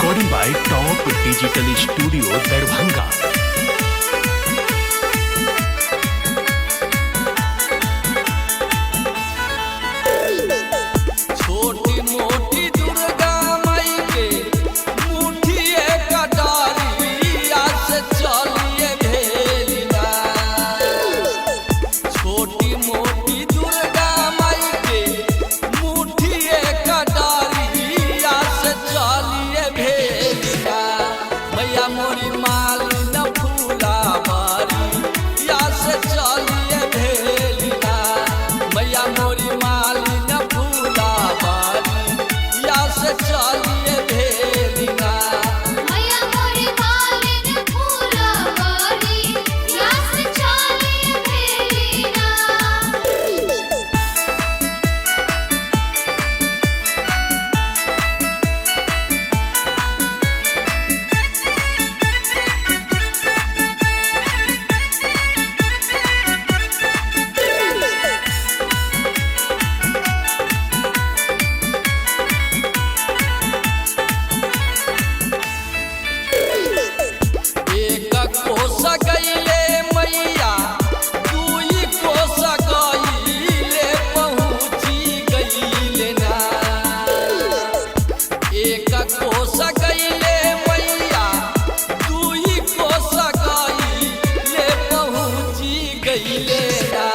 recording by Top Digital Studio Darbhanga। छोटी मोटी दुर्गा माई के मुठिए कटारिया से चलिए भेलिना। छोटी मोटी दुर्गा माई के मुठिए कटारिया से चलिए भेलिना। मैया मोरी माली न फूला बारी या से चलिए भेलिना। मैया मोरी माली न फूला बारी या से चलिए भेलिना। मैया मोरी मालिन फूला बारी या से चलिए भेलिना। एक कोस गईले मैया दुई कोस गईले पहुँची गईले ना। एक कोस गईले मैया दुई कोस गईले पहुँची गईले ना।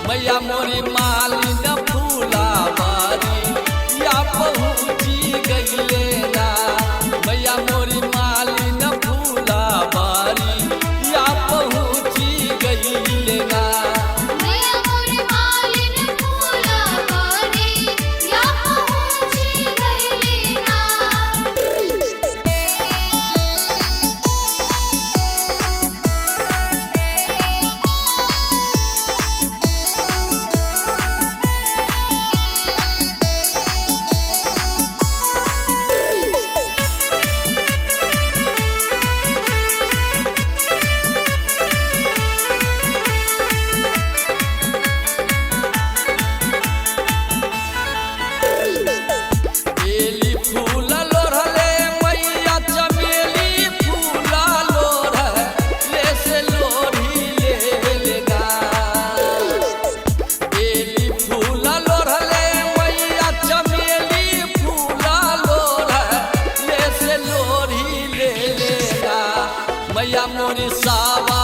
मैया मोरी माली न फूला बारी या पहुँची गईले ना। मैया मोरी माली न फूला बारी या पहुँची गईले ना। मैया मोरी मालिन फूला बारी या पहुँची भेलिना। बेली फूल लोढ़ले मैया चमेली फूल लोढ़ले से लोढ़ी ले लेना। बेली फूल लोढ़ले मैया चमेली फूल लोढ़ले से लोढ़ी ले लेना। मैया मोरी सावा